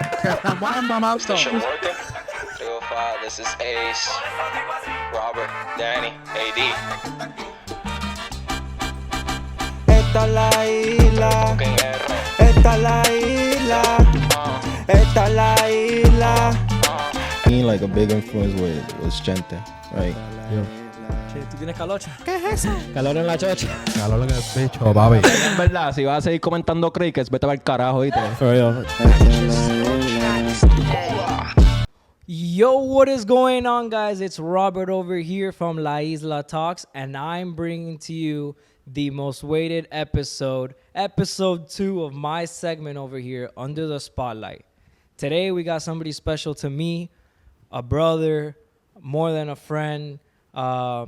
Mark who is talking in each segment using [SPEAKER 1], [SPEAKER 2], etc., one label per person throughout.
[SPEAKER 1] This shit working? 305, this is Ace, Robert, Danny, AD.
[SPEAKER 2] Esta es la isla,
[SPEAKER 1] Fucking R.
[SPEAKER 2] esta es la isla, esta es la isla.
[SPEAKER 3] Being like a big influence was Chente, right?
[SPEAKER 4] Che, ¿tú tienes calocha? ¿Qué es eso? Calor en la chocha.
[SPEAKER 5] Calor en el pecho, papi.
[SPEAKER 6] En verdad, si vas a seguir comentando crickets, vete a ver carajo, ¿viste?
[SPEAKER 4] Yo, what is going on, guys? It's Robert over here from La Isla Talks, and I'm bringing to you the most waited episode, episode 2 of my segment over here, Under the Spotlight. Today, we got somebody special to me, a brother, more than a friend, a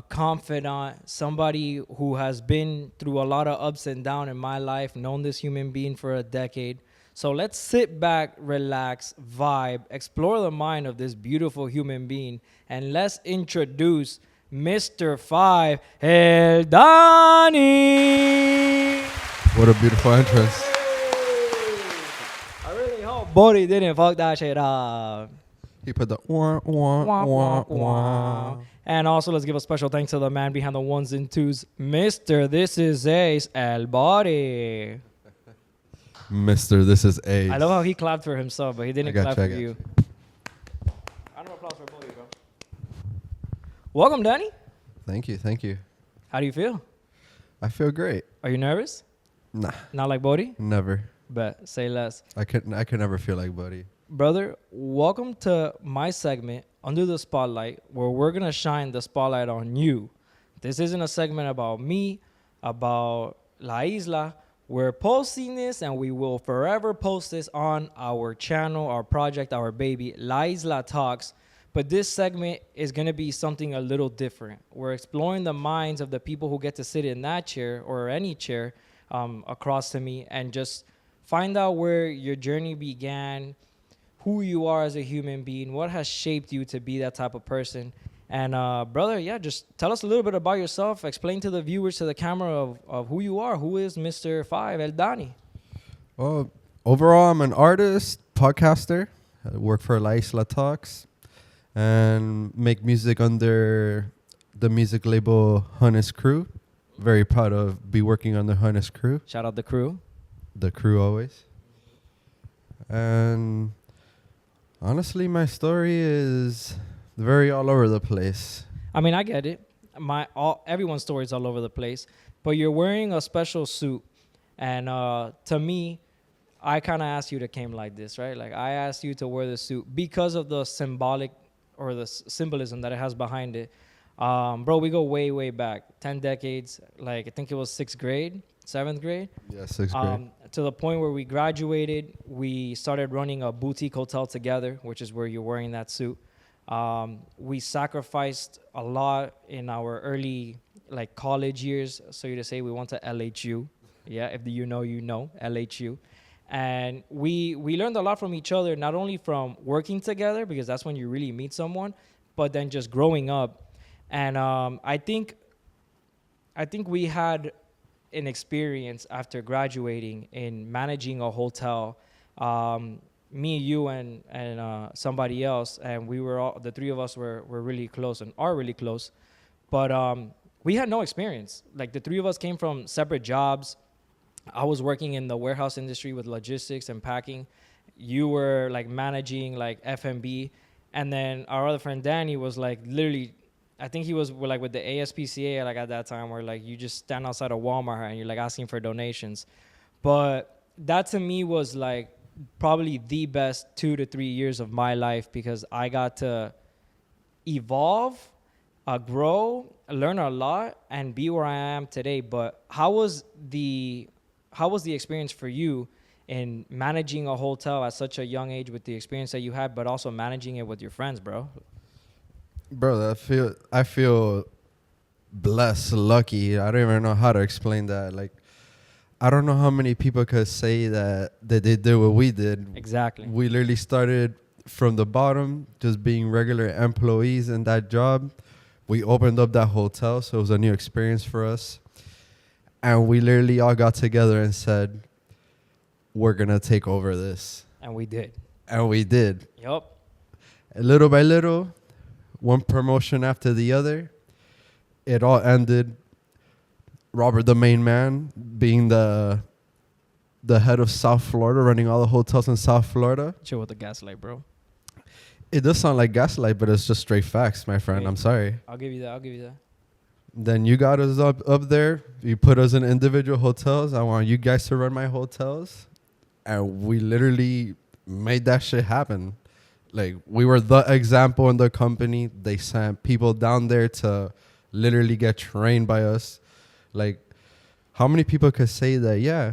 [SPEAKER 4] confidant, somebody who has been through a lot of ups and downs in my life, known this human being for a decade. So let's sit back, relax, vibe, explore the mind of this beautiful human being, and let's introduce Mr. 5, ElDxnny.
[SPEAKER 5] What a beautiful entrance.
[SPEAKER 4] I really hope Bodhi didn't fuck that shit up.
[SPEAKER 5] He put the wah, wah,
[SPEAKER 4] Wah,
[SPEAKER 5] wah,
[SPEAKER 4] wah, wah.
[SPEAKER 5] wah.
[SPEAKER 4] And also, let's give a special thanks to the man behind the ones and twos, Mr. This is Ace, El Body.
[SPEAKER 5] Mr. This is Ace.
[SPEAKER 4] I love how he clapped for himself, but he didn't clap for you. Round of applause for both of you, bro. Welcome, Danny.
[SPEAKER 5] Thank you, thank you.
[SPEAKER 4] How do you feel?
[SPEAKER 5] I feel great.
[SPEAKER 4] Are you nervous?
[SPEAKER 5] Nah,
[SPEAKER 4] Not like Bodhi?
[SPEAKER 5] never.
[SPEAKER 4] Bet. Say less.
[SPEAKER 5] I could never feel like Buddy.
[SPEAKER 4] Brother, welcome to my segment, Under the Spotlight, where we're going to shine the spotlight on you. This isn't a segment about me, about La Isla. We're posting this, and we will forever post this on our channel, our project, our baby, La Isla Talks. But this segment is going to be something a little different. We're exploring the minds of the people who get to sit in that chair or any chair across to me and just find out where your journey began, who you are as a human being, what has shaped you to be that type of person. And brother, yeah, just tell us a little bit about yourself. Explain to the viewers, to the camera of who you are. Who is Mr. 5, ElDxnny?
[SPEAKER 5] Well, overall, I'm an artist, podcaster. I work for La Isla Talks and make music under the music label Hunnis Crew. Very proud of be working on the Hunnis Crew.
[SPEAKER 4] Shout out the crew.
[SPEAKER 5] The crew always. And honestly, my story is very all over the place.
[SPEAKER 4] I mean, I get it. Everyone's story is all over the place. But you're wearing a special suit. And to me, I kind of asked you to came like this, right? Like, I asked you to wear the suit because of the symbolic or the symbolism that it has behind it. Bro, we go way, way back. 10 decades. Like, I think it was 6th grade, 7th grade.
[SPEAKER 5] Yeah, 6th grade.
[SPEAKER 4] To the point where we graduated, we started running a boutique hotel together, which is where you're wearing that suit. We sacrificed a lot in our early, like, college years. So you to say we went to LHU. Yeah, if you know, LHU. And we learned a lot from each other, not only from working together, because that's when you really meet someone, but then just growing up. And I think we had an experience after graduating in managing a hotel. Me, you, and somebody else, and we were all, the three of us were really close and are really close. But we had no experience. Like, the three of us came from separate jobs. I was working in the warehouse industry with logistics and packing. You were like managing like F&B, and then our other friend Danny was like literally, I think he was like with the ASPCA like at that time, where like you just stand outside of Walmart and you're like asking for donations. But that to me was like probably the best 2 to 3 years of my life, because I got to evolve, grow, learn a lot, and be where I am today. But how was the experience for you in managing a hotel at such a young age with the experience that you had, but also managing it with your friends, bro?
[SPEAKER 5] Bro, I feel blessed, lucky. I don't even know how to explain that. Like, I don't know how many people could say that they did what we did.
[SPEAKER 4] Exactly.
[SPEAKER 5] We literally started from the bottom, just being regular employees in that job. We opened up that hotel, so it was a new experience for us. And we literally all got together and said, we're going to take over this.
[SPEAKER 4] And we did.
[SPEAKER 5] And we did.
[SPEAKER 4] Yup.
[SPEAKER 5] Little by little, one promotion after the other, it all ended. Robert, the main man, being the head of South Florida, running all the hotels in South Florida.
[SPEAKER 4] Chill with the gaslight, bro.
[SPEAKER 5] It does sound like gaslight, but it's just straight facts, my friend.
[SPEAKER 4] Hey.
[SPEAKER 5] I'm sorry.
[SPEAKER 4] I'll give you that.
[SPEAKER 5] Then you got us up there. You put us in individual hotels. I want you guys to run my hotels. And we literally made that shit happen. Like, we were the example in the company. They sent people down there to literally get trained by us. Like, how many people could say that, yeah,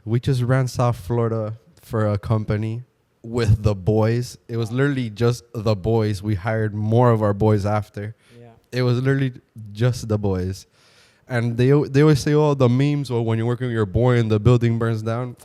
[SPEAKER 5] we just ran South Florida for a company with the boys. It was literally just the boys. We hired more of our boys after.
[SPEAKER 4] Yeah.
[SPEAKER 5] It was literally just the boys. And they always say, oh, the memes, or when you're working with your boy and the building burns down.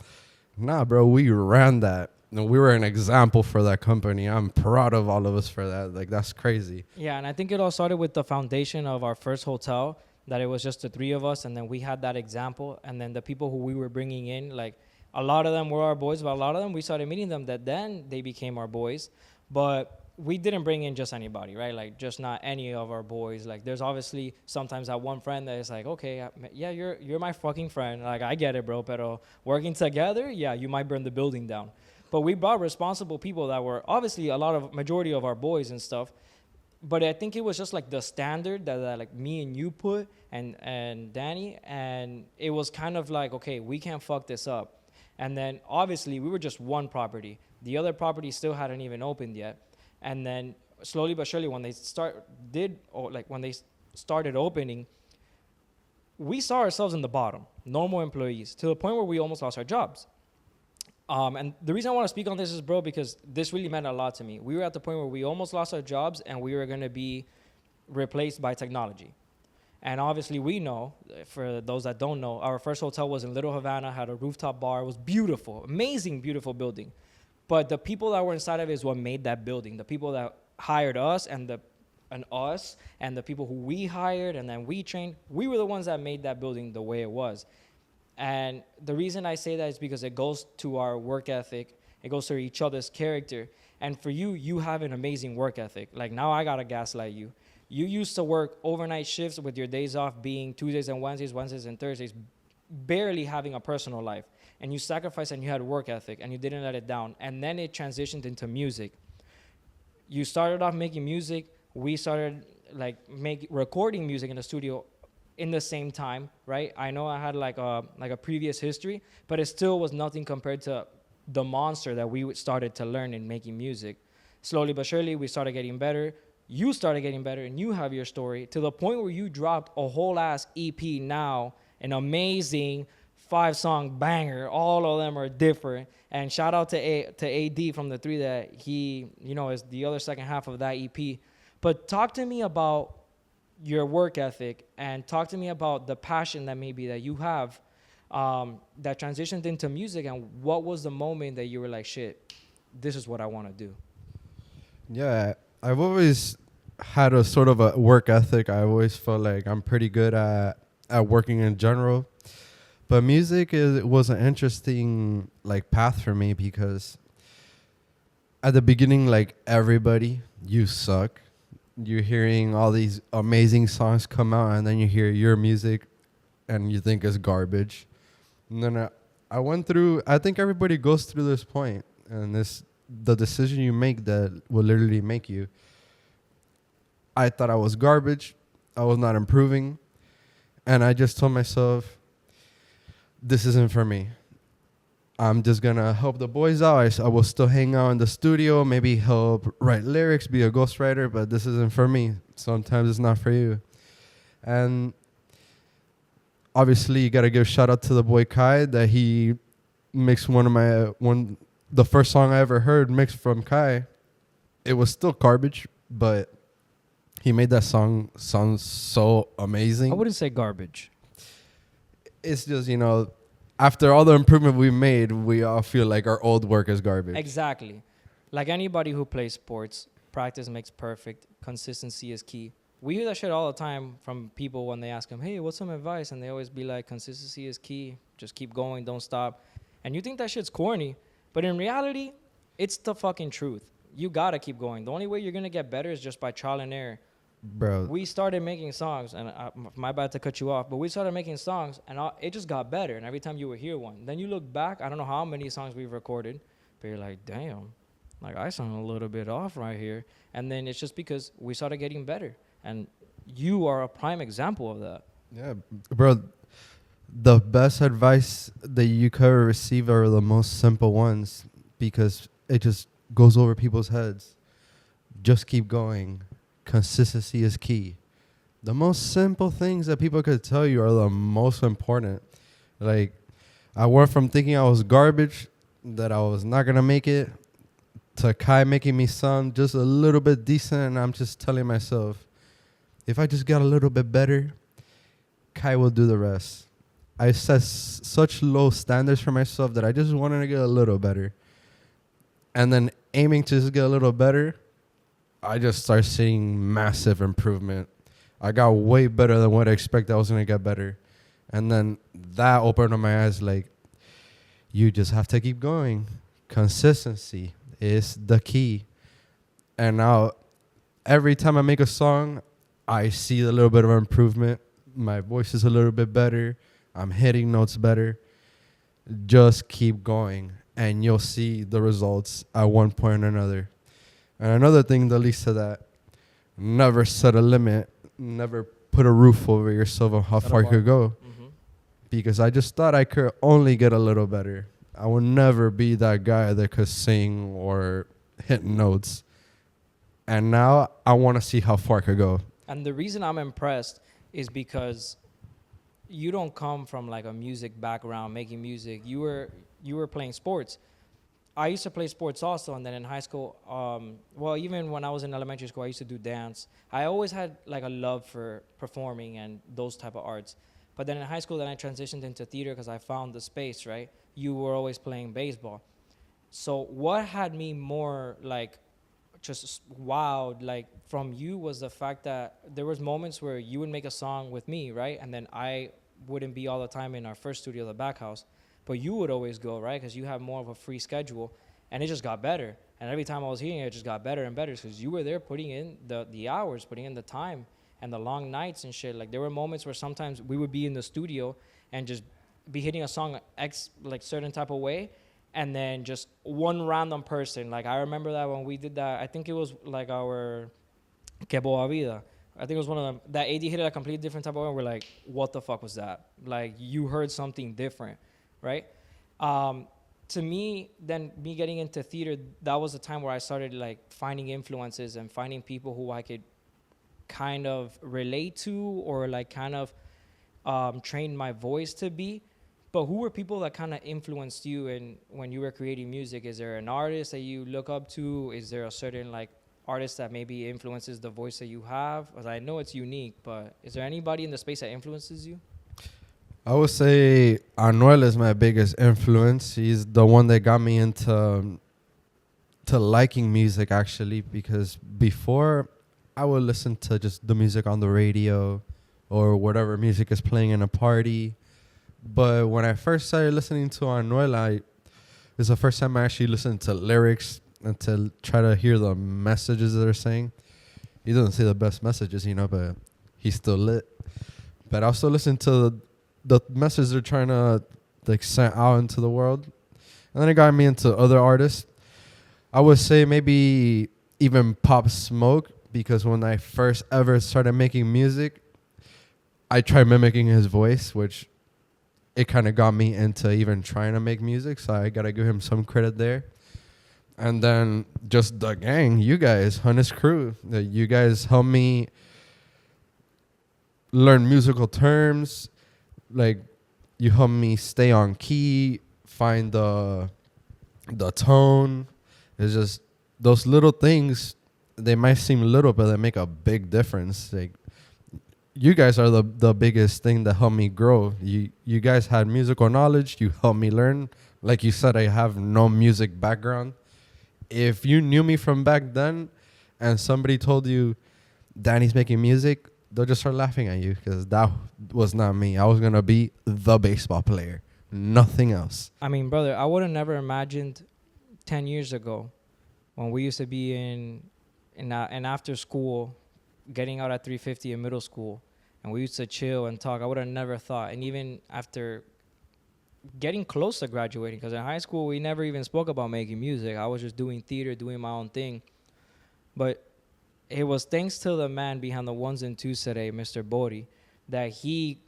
[SPEAKER 5] Nah, bro, we ran that. No, we were an example for that company. I'm proud of all of us for that. Like, that's crazy.
[SPEAKER 4] Yeah, and I think it all started with the foundation of our first hotel, that it was just the three of us, and then we had that example, and then the people who we were bringing in, like, a lot of them were our boys, but a lot of them, we started meeting them, that then they became our boys. But we didn't bring in just anybody, right? Like, just not any of our boys. Like, there's obviously sometimes that one friend that is like, okay, yeah, you're my fucking friend. Like, I get it, bro, pero working together, yeah, you might burn the building down. But we brought responsible people that were obviously majority of our boys and stuff. But I think it was just like the standard that like me and you put and Danny, and it was kind of like, okay, we can't fuck this up. And then obviously we were just one property. The other property still hadn't even opened yet. And then slowly but surely when they started opening, we saw ourselves in the bottom, no more employees, to the point where we almost lost our jobs. And the reason I want to speak on this is, bro, because this really meant a lot to me. We were at the point where we almost lost our jobs and we were going to be replaced by technology. And obviously we know, for those that don't know, our first hotel was in Little Havana, had a rooftop bar. It was beautiful, amazing, beautiful building. But the people that were inside of it is what made that building. The people that hired us and the people who we hired and then we trained, we were the ones that made that building the way it was. And the reason I say that is because it goes to our work ethic. It goes to each other's character. And for you, you have an amazing work ethic. Like, now I got to gaslight you. You used to work overnight shifts with your days off being Tuesdays and Wednesdays and Thursdays, barely having a personal life. And you sacrificed and you had work ethic and you didn't let it down. And then it transitioned into music. You started off making music. We started recording music in the studio in the same time, right? I know I had like a previous history, but it still was nothing compared to the monster that we started to learn in making music. Slowly but surely, we started getting better. You started getting better, and you have your story to the point where you dropped a whole ass EP now, an amazing 5-song banger. All of them are different. And shout out to AD from the three that he, is the other second half of that EP. But talk to me about your work ethic and talk to me about the passion that maybe that you have that transitioned into music, and what was the moment that you were like, shit, this is what I want to do?
[SPEAKER 5] Yeah, I've always had a sort of a work ethic. I always felt like I'm pretty good at working in general. But music was an interesting like path for me, because at the beginning, like everybody, you suck. You're hearing all these amazing songs come out, and then you hear your music and you think it's garbage. And then I went through, I think everybody goes through this point, and the decision you make that will literally make you. I thought I was garbage. I was not improving. And I just told myself, this isn't for me. I'm just going to help the boys out. I will still hang out in the studio, maybe help write lyrics, be a ghostwriter, but this isn't for me. Sometimes it's not for you. And obviously, you got to give a shout out to the boy Kai, that he mixed the first song I ever heard mixed from Kai. It was still garbage, but he made that song sound so amazing.
[SPEAKER 4] I wouldn't say garbage.
[SPEAKER 5] It's just, after all the improvement we made, we all feel like our old work is garbage.
[SPEAKER 4] Exactly. Like anybody who plays sports, practice makes perfect. Consistency is key. We hear that shit all the time from people when they ask them, hey, what's some advice? And they always be like, consistency is key. Just keep going. Don't stop. And you think that shit's corny. But in reality, It's the fucking truth. You gotta keep going. The only way you're gonna get better is just by trial and error.
[SPEAKER 5] Bro,
[SPEAKER 4] We started making songs, and my bad to cut you off, but we started making songs, and it just got better. And every time you would hear one, then you look back. I don't know how many songs we've recorded, but you're like, damn, like I sound a little bit off right here. And then it's just because we started getting better, and you are a prime example of that.
[SPEAKER 5] yeah, bro. The best advice that you could ever receive are the most simple ones because it just goes over people's heads. Just keep going. Consistency is key. The most simple things that people could tell you are the most important. Like, I went from thinking I was garbage, that I was not going to make it, to Kai making me sound just a little bit decent. And I'm just telling myself, if I just got a little bit better, Kai will do the rest. I set such low standards for myself that I just wanted to get a little better. And then aiming to just get a little better, I just started seeing massive improvement. I got way better than what I expected I was going to get better. And then that opened up my eyes like, you just have to keep going. Consistency is the key. And now every time I make a song, I see a little bit of improvement. My voice is a little bit better. I'm hitting notes better. Just keep going, and you'll see the results at one point or another. And another thing that leads to that, never set a limit. Never put a roof over yourself on how far you could go.
[SPEAKER 4] Mm-hmm.
[SPEAKER 5] Because I just thought I could only get a little better. I would never be that guy that could sing or hit notes. And now I want to see how far I could go.
[SPEAKER 4] And the reason I'm impressed is because you don't come from like a music background, making music. You were playing sports. I used to play sports also, and then in high school, well, even when I was in elementary school, I used to do dance. I always had like a love for performing and those type of arts. But then in high school, then I transitioned into theater because I found the space, right? You were always playing baseball. So what had me more like just wowed like from you was the fact that there was moments where you would make a song with me, right? And then I wouldn't be all the time in our first studio, the back house. But you would always go, right? Because you have more of a free schedule. And it just got better. And every time I was hearing it, it just got better and better because you were there putting in the hours, putting in the time and the long nights and shit. Like, there were moments where sometimes we would be in the studio and just be hitting a song like certain type of way. And then just one random person. Like, I remember that when we did that, I think it was like our Que Boa Vida. I think it was one of them. That AD hit it a completely different type of way. And we're like, what the fuck was that? Like, you heard something different. Right? To me, then me getting into theater, that was the time where I started like finding influences and finding people who I could kind of relate to or like kind of train my voice to be. But who were people that kind of influenced you in when you were creating music? Is there an artist that you look up to? Is there a certain like artist that maybe influences the voice that you have? Because I know it's unique, but is there anybody in the space that influences you?
[SPEAKER 5] I would say Anuel is my biggest influence. He's the one that got me into liking music, actually, because before I would listen to just the music on the radio or whatever music is playing in a party. But when I first started listening to Anuel, it's the first time I actually listened to lyrics and to try to hear the messages that they're saying. He doesn't say the best messages, but he's still lit. But I also listen to the message they're trying to like send out into the world. And then it got me into other artists. I would say maybe even Pop Smoke, because when I first ever started making music, I tried mimicking his voice, which it kind of got me into even trying to make music. So I got to give him some credit there. And then just the gang, you guys, Hunnis Crew, you guys helped me learn musical terms. Like, you help me stay on key, find the tone. It's just those little things, they might seem little, but they make a big difference. Like, you guys are the biggest thing that helped me grow. You guys had musical knowledge. You helped me learn. Like you said, I have no music background. If you knew me from back then and somebody told you Danny's making music, they'll just start laughing at you because that was not me. I was going to be the baseball player, nothing else.
[SPEAKER 4] I mean, brother, I would have never imagined 10 years ago, when we used to be in after school, getting out at 3:50 in middle school, and we used to chill and talk, I would have never thought. And even after getting close to graduating, because in high school we never even spoke about making music. I was just doing theater, doing my own thing. But it was thanks to the man behind the ones and twos today, Mr. Bori, that he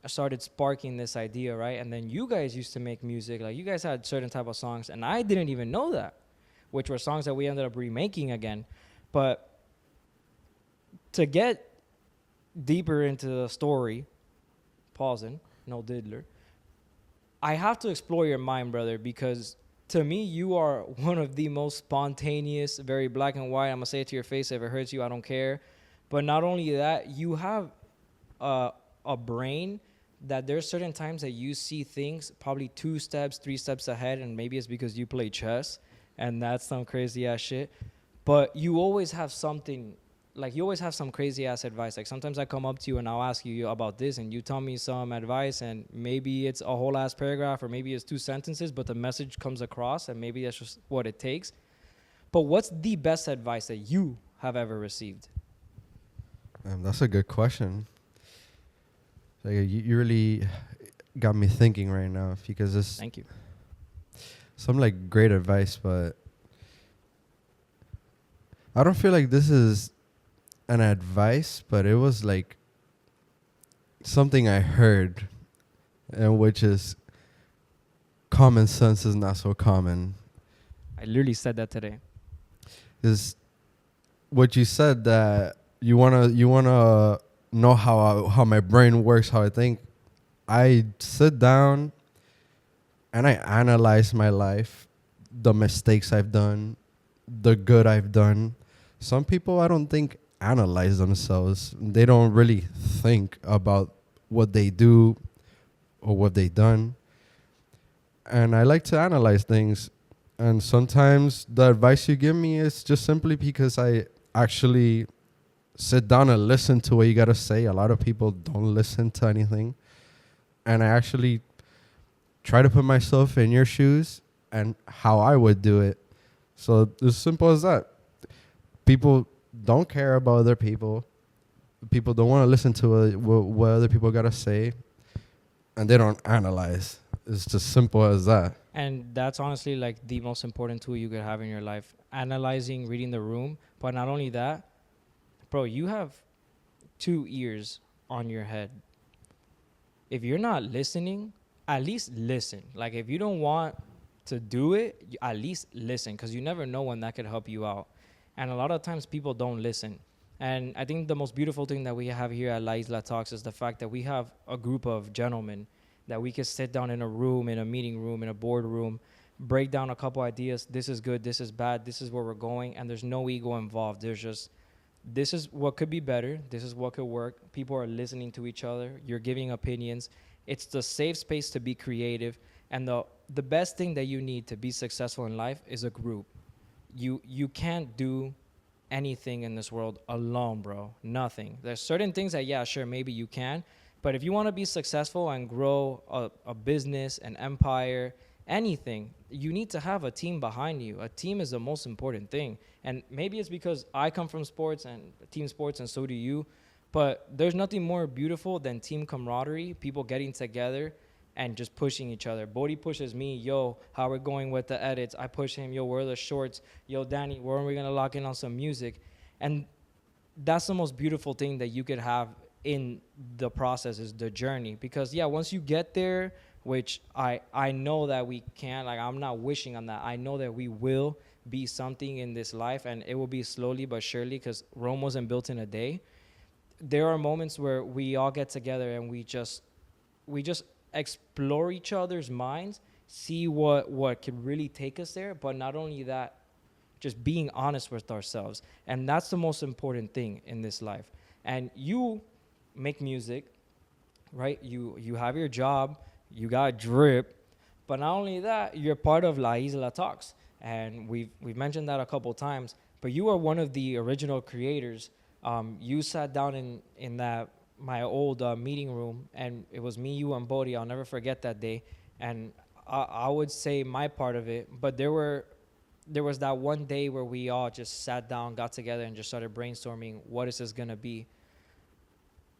[SPEAKER 4] started sparking this idea, right? And then you guys used to make music. Like, you guys had certain type of songs, and I didn't even know that, which were songs that we ended up remaking again. But to get deeper into the story, pausing, no diddler, I have to explore your mind, brother, because to me, you are one of the most spontaneous, very black and white. I'm going to say it to your face. If it hurts you, I don't care. But not only that, you have a brain that there's certain times that you see things probably 2 steps, 3 steps ahead, and maybe it's because you play chess, and that's some crazy ass shit. But you always have something, like, you always have some crazy ass advice. Like, sometimes I come up to you and I'll ask you about this, and you tell me some advice, and maybe it's a whole ass paragraph, or maybe it's 2 sentences, but the message comes across, and maybe that's just what it takes. But what's the best advice that you have ever received?
[SPEAKER 5] That's a good question. Like, you really got me thinking right now, because it's
[SPEAKER 4] Thank you.
[SPEAKER 5] some like great advice, but I don't feel like this is an advice, but it was like something I heard, and which is common sense is not so common.
[SPEAKER 4] I literally said that today.
[SPEAKER 5] Is what you said, that you wanna know how my brain works, how I think. I sit down and I analyze my life, the mistakes I've done, the good I've done. Some people, I don't think, analyze themselves. They don't really think about what they do or what they've done. And I like to analyze things. And sometimes the advice you give me is just simply because I actually sit down and listen to what you got to say. A lot of people don't listen to anything. And I actually try to put myself in your shoes and how I would do it. So it's simple as that. People don't care about other people. People don't want to listen to what other people got to say. And they don't analyze. It's just simple as that.
[SPEAKER 4] And that's honestly like the most important tool you could have in your life. Analyzing, reading the room. But not only that, bro, you have 2 ears on your head. If you're not listening, at least listen. Like, if you don't want to do it, at least listen, because you never know when that could help you out. And a lot of times people don't listen. And I think the most beautiful thing that we have here at La Isla Talks is the fact that we have a group of gentlemen that we can sit down in a room, in a meeting room, in a boardroom, break down a couple ideas. This is good, this is bad, this is where we're going. And there's no ego involved. There's just, this is what could be better. This is what could work. People are listening to each other. You're giving opinions. It's the safe space to be creative. And the best thing that you need to be successful in life is a group. You can't do anything in this world alone, bro. Nothing. There's certain things that, yeah, sure, maybe you can. But if you want to be successful and grow a business, an empire, anything, you need to have a team behind you. A team is the most important thing. And maybe it's because I come from sports and team sports, and so do you. But there's nothing more beautiful than team camaraderie, people getting together and just pushing each other. Bodhi pushes me, yo, how we're going with the edits. I push him, yo, where are the shorts? Yo, Danny, where are we going to lock in on some music? And that's the most beautiful thing that you could have in the process, is the journey. Because, yeah, once you get there, which I know that we can, like, I'm not wishing on that. I know that we will be something in this life, and it will be slowly but surely, because Rome wasn't built in a day. There are moments where we all get together and we just explore each other's minds, see what could really take us there. But not only that, just being honest with ourselves. And that's the most important thing in this life. And you make music, right? You have your job, you got drip, but not only that, you're part of La Isla Talks. And we've mentioned that a couple times, but you are one of the original creators. You sat down in that my old meeting room, and it was me, you, and Bodhi. I'll never forget that day. And I would say my part of it, but there were there was that one day where we all just sat down, got together, and just started brainstorming, what is this gonna be?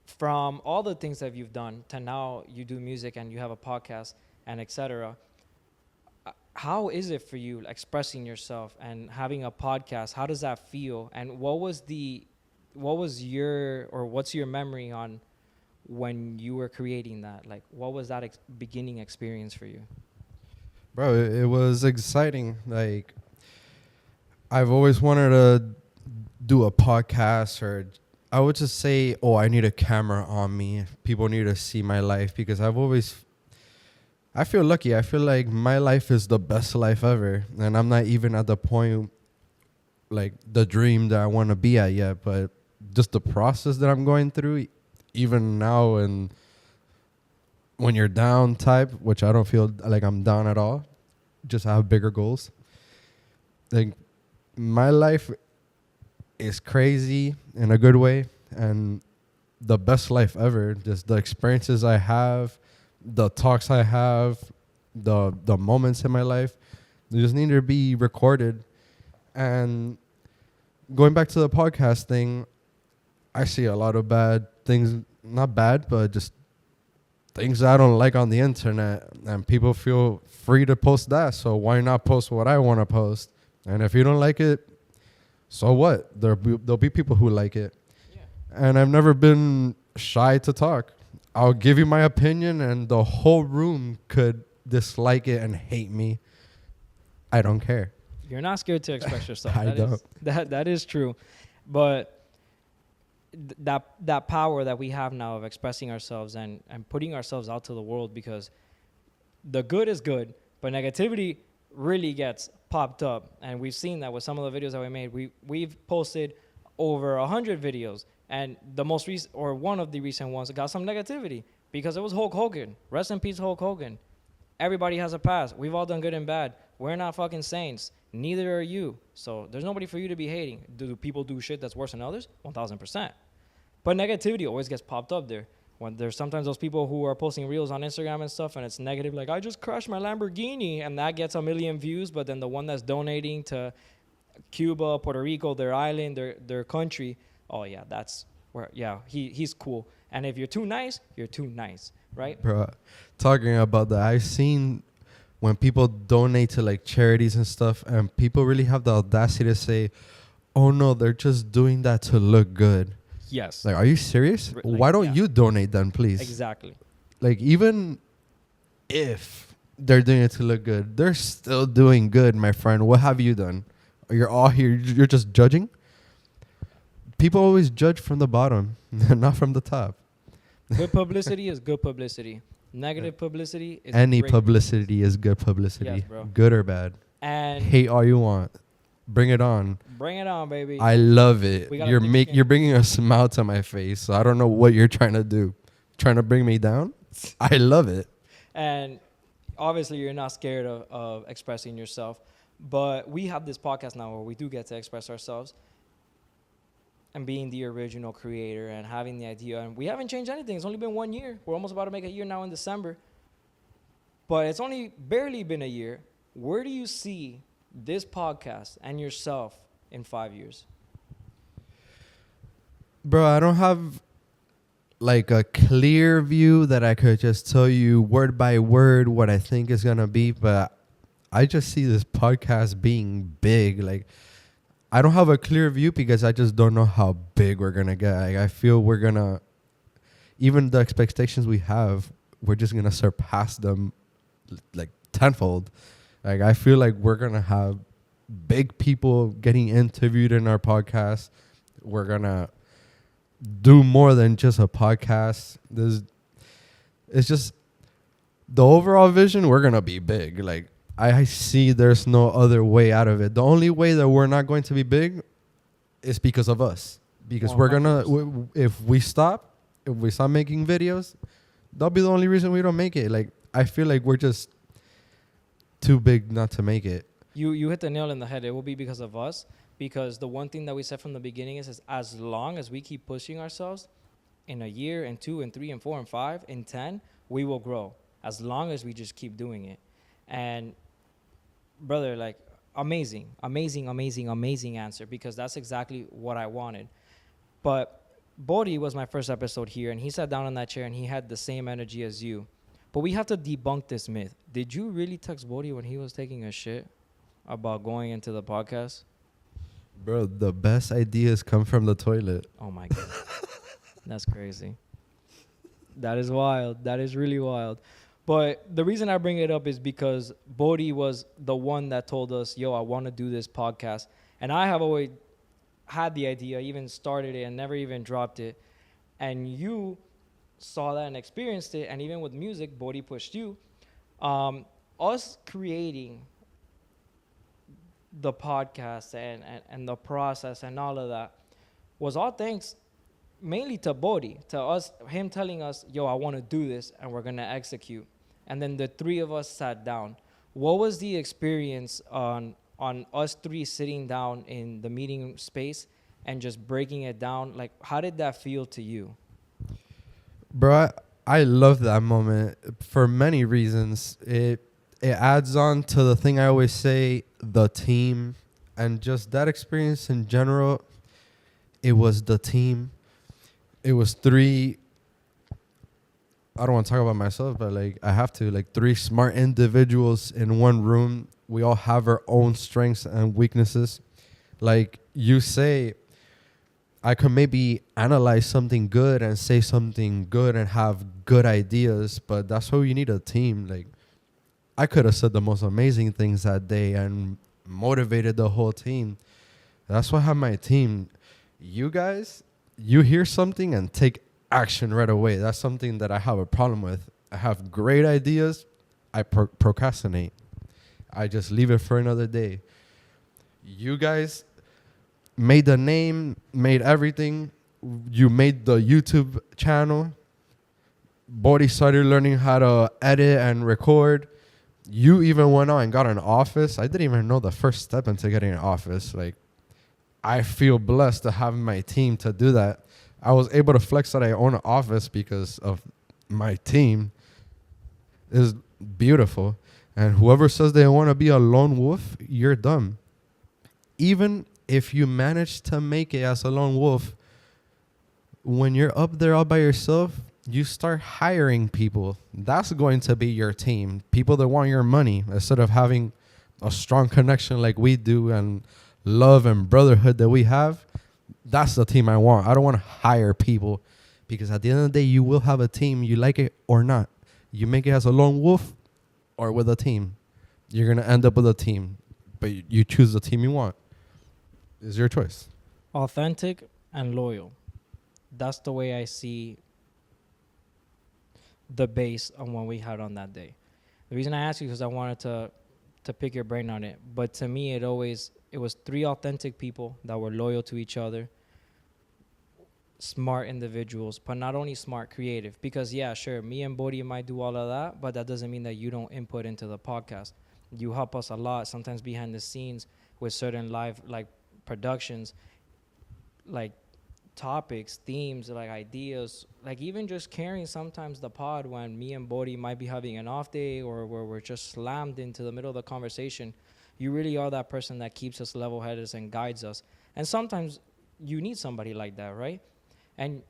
[SPEAKER 4] From all the things that you've done to now, you do music and you have a podcast and etc. How is it for you expressing yourself and having a podcast? How does that feel? And what's your memory on when you were creating that? Like, what was that beginning experience for you?
[SPEAKER 5] Bro, it was exciting. Like, I've always wanted to do a podcast, or I would just say, oh, I need a camera on me. People need to see my life, because I feel lucky. I feel like my life is the best life ever. And I'm not even at the point, like the dream that I want to be at yet, but just the process that I'm going through, even now, and when you're down type, which I don't feel like I'm down at all, just have bigger goals. Like, my life is crazy in a good way, and the best life ever. Just the experiences I have, the talks I have, the moments in my life, they just need to be recorded. And going back to the podcast thing, I see a lot of bad things, not bad, but just things I don't like on the internet, and people feel free to post that. So why not post what I want to post? And if you don't like it, so what? There'll be people who like it. Yeah. And I've never been shy to talk. I'll give you my opinion, and the whole room could dislike it and hate me. I don't care.
[SPEAKER 4] You're not scared to express yourself.
[SPEAKER 5] I don't.
[SPEAKER 4] That is true. But that power that we have now of expressing ourselves and putting ourselves out to the world, because the good is good, but negativity really gets popped up. And we've seen that with some of the videos that we made. We've posted over 100 videos, and the most recent, or one of the recent ones, got some negativity because it was Hulk Hogan. Rest in peace, Hulk Hogan. Everybody has a past. We've all done good and bad. We're not fucking saints. Neither are you. So there's nobody for you to be hating. Do people do shit that's worse than others? 1,000%. But negativity always gets popped up there. When there's sometimes those people who are posting reels on Instagram and stuff, and it's negative, like, I just crashed my Lamborghini, and that gets 1 million views. But then the one that's donating to Cuba, Puerto Rico, their island, their country, oh yeah, that's where, yeah, he's cool. And if you're too nice, you're too nice, right?
[SPEAKER 5] Bro, talking about that, I've seen when people donate to like charities and stuff, and people really have the audacity to say, oh no, they're just doing that to look good.
[SPEAKER 4] Yes.
[SPEAKER 5] Like, are you serious?
[SPEAKER 4] Like,
[SPEAKER 5] why don't you donate then, please?
[SPEAKER 4] Exactly.
[SPEAKER 5] Like, even if they're doing it to look good, they're still doing good, my friend. What have you done? You're all here, you're just judging? People always judge from the bottom, not from the top.
[SPEAKER 4] Good publicity is good publicity. Negative publicity is
[SPEAKER 5] Any
[SPEAKER 4] great
[SPEAKER 5] publicity is good publicity.
[SPEAKER 4] Yes, bro.
[SPEAKER 5] Good or bad.
[SPEAKER 4] And
[SPEAKER 5] Hate all you want. Bring it on.
[SPEAKER 4] bring it on, baby.
[SPEAKER 5] I love it.
[SPEAKER 4] We gotta
[SPEAKER 5] You're bringing a smile to my face. So I don't know what you're trying to do. Trying to bring me down? I love it.
[SPEAKER 4] And obviously, you're not scared of expressing yourself. But we have this podcast now where we do get to express ourselves. And being the original creator and having the idea. And we haven't changed anything. It's only been 1 year. We're almost about to make a year now in December. But it's only barely been a year. Where do you see this podcast and yourself in 5 years?
[SPEAKER 5] Bro, I don't have like a clear view that I could just tell you word by word what I think is going to be. But I just see this podcast being big. Like, I don't have a clear view because I just don't know how big we're going to get. Like, I feel we're going to, even the expectations we have, we're just going to surpass them like tenfold. Like, I feel like we're going to have big people getting interviewed in our podcast. We're going to do more than just a podcast. It's just the overall vision, we're going to be big. Like, I see there's no other way out of it. The only way that we're not going to be big is because of us. Because we're going to, if we stop making videos, that'll be the only reason we don't make it. Like, I feel like we're just too big not to make it.
[SPEAKER 4] You hit the nail in the head. It will be because of us. Because the one thing that we said from the beginning is as long as we keep pushing ourselves, in a year, and 2, and 3, and 4, and 5, and 10, we will grow. As long as we just keep doing it. And brother, like, amazing answer, because that's exactly what I wanted. But Bodhi was my first episode here, and he sat down in that chair and he had the same energy as you. But we have to debunk this myth. Did you really text Bodhi when he was taking a shit about going into the podcast?
[SPEAKER 5] Bro, the best ideas come from the toilet.
[SPEAKER 4] Oh my god. That's crazy. That is wild. That is really wild. But the reason I bring it up is because Bodhi was the one that told us, yo, I want to do this podcast. And I have always had the idea, even started it and never even dropped it. And you saw that and experienced it. And even with music, Bodhi pushed you. Us creating the podcast and the process and all of that was all thanks mainly to Bodhi, to us, him telling us, yo, I want to do this and we're going to execute. And then the three of us sat down. What was the experience on us three sitting down in the meeting space and just breaking it down? Like, how did that feel to you?
[SPEAKER 5] Bro, I love that moment for many reasons. It adds on to the thing I always say, the team, and just that experience in general. It was the team. It was three, I don't want to talk about myself, but like I have to, like three smart individuals in one room. We all have our own strengths and weaknesses. Like you say, I could maybe analyze something good and say something good and have good ideas, but that's why you need a team. Like I could have said the most amazing things that day and motivated the whole team. That's why I have my team. You guys, you hear something and take action right away. That's something that I have a problem with. I have great ideas. I procrastinate. I just leave it for another day. You guys made the name, made everything. You made the YouTube channel. Bodhi started learning how to edit and record. You even went out and got an office. I didn't even know the first step into getting an office. Like, I feel blessed to have my team to do that. I was able to flex that I own an office because of my team. Is beautiful. And whoever says they want to be a lone wolf, you're dumb. Even if you manage to make it as a lone wolf, when you're up there all by yourself, you start hiring people. That's going to be your team. People that want your money instead of having a strong connection like we do and love and brotherhood that we have. That's the team I want. I don't want to hire people because at the end of the day, you will have a team, you like it or not. You make it as a lone wolf or with a team. You're going to end up with a team, but you choose the team you want. It's your choice.
[SPEAKER 4] Authentic and loyal. That's the way I see the base on what we had on that day. The reason I asked you because I wanted to pick your brain on it. But to me, it was three authentic people that were loyal to each other, smart individuals, but not only smart, creative. Because yeah, sure, me and Bodhi might do all of that, but that doesn't mean that you don't input into the podcast. You help us a lot, sometimes behind the scenes with certain live like productions, like topics, themes, like ideas, like even just carrying sometimes the pod when me and Bodhi might be having an off day or where we're just slammed into the middle of the conversation. You really are that person that keeps us level-headed and guides us. And sometimes you need somebody like that, right? And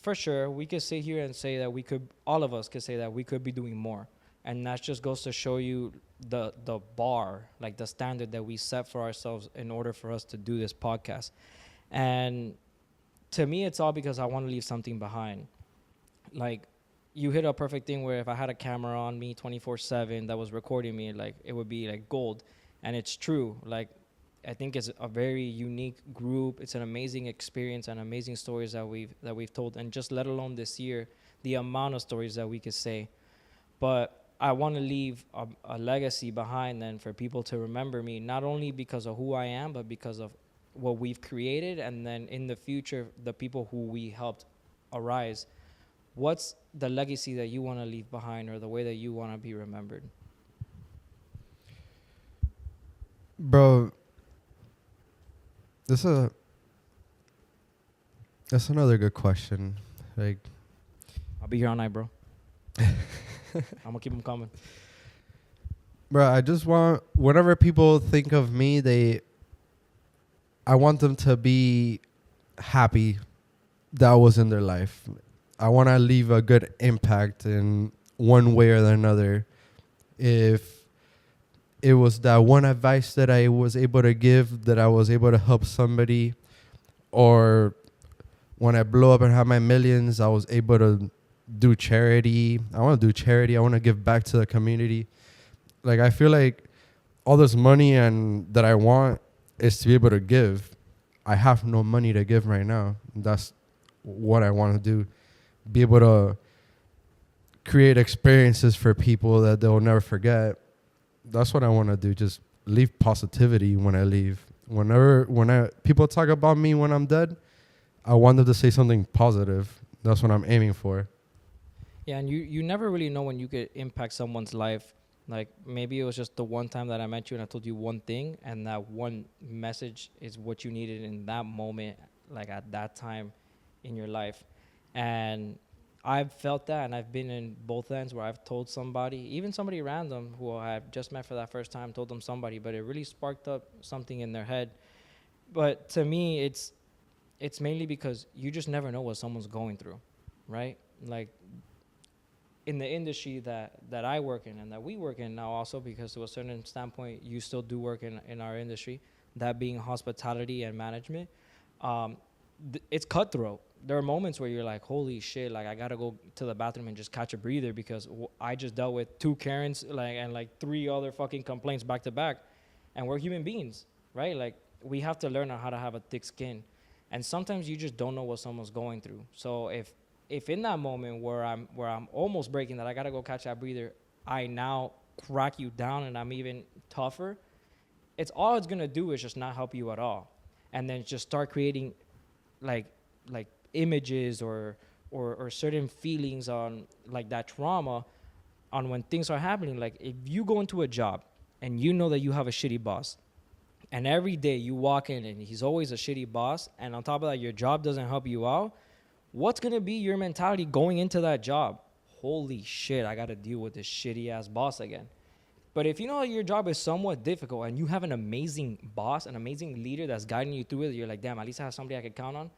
[SPEAKER 4] for sure, we could sit here and say that all of us could say that we could be doing more. And that just goes to show you the bar, like the standard that we set for ourselves in order for us to do this podcast. And to me, it's all because I want to leave something behind. Like, you hit a perfect thing where if I had a camera on me 24/7 that was recording me, like, it would be like gold. And it's true. Like, I think it's a very unique group. It's an amazing experience and amazing stories that we've told. And just let alone this year, the amount of stories that we could say. But I want to leave a legacy behind then for people to remember me, not only because of who I am, but because of what we've created. And then in the future, the people who we helped arise. What's the legacy that you want to leave behind, or the way that you want to be remembered?
[SPEAKER 5] Bro, that's another good question. Like,
[SPEAKER 4] I'll be here all night, bro. I'm gonna keep them coming.
[SPEAKER 5] Bro, I just want, whenever people think of me, I want them to be happy that I was in their life. I want to leave a good impact in one way or another. If it was that one advice that I was able to give, that I was able to help somebody, or when I blow up and have my millions, I was able to do charity. I want to do charity. I want to give back to the community. Like, I feel like all this money and that I want is to be able to give. I have no money to give right now. That's what I want to do. Be able to create experiences for people that they'll never forget. That's what I want to do. Just leave positivity when I leave. When people talk about me when I'm dead, I want them to say something positive. That's what I'm aiming for.
[SPEAKER 4] Yeah, and you never really know when you could impact someone's life. Like, maybe it was just the one time that I met you and I told you one thing, and that one message is what you needed in that moment, like at that time in your life. And I've felt that, and I've been in both ends where I've told somebody, even somebody random who I've just met for that first time, told them somebody, but it really sparked up something in their head. But to me, it's mainly because you just never know what someone's going through, right? Like, in the industry that I work in and that we work in now also, because to a certain standpoint, you still do work in our industry, that being hospitality and management, it's cutthroat. There are moments where you're like, holy shit, like I gotta go to the bathroom and just catch a breather because I just dealt with 2 Karens and 3 other fucking complaints back to back, and we're human beings, right? Like, we have to learn how to have a thick skin, and sometimes you just don't know what someone's going through. So if in that moment where I'm almost breaking, that I gotta go catch that breather, I now crack you down and I'm even tougher, it's gonna do is just not help you at all, and then just start creating like images or certain feelings on like that trauma on when things are happening. Like, if you go into a job and you know that you have a shitty boss, and every day you walk in and he's always a shitty boss, and on top of that your job doesn't help you out, what's going to be your mentality going into that job? Holy shit, I got to deal with this shitty ass boss again. But if you know your job is somewhat difficult and you have an amazing boss, an amazing leader that's guiding you through it, you're like, damn, at least I have somebody I can count on.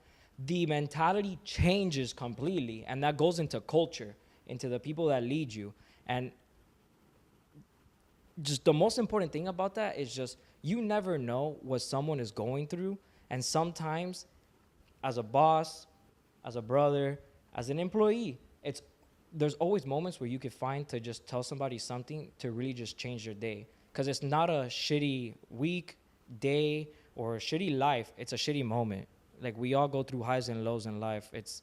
[SPEAKER 4] The mentality changes completely, and that goes into culture, into the people that lead you. And just the most important thing about that is just you never know what someone is going through. And sometimes as a boss, as a brother, as an employee, there's always moments where you could find to just tell somebody something to really just change their day. Because it's not a shitty week, day, or a shitty life. It's a shitty moment. Like, we all go through highs and lows in life. It's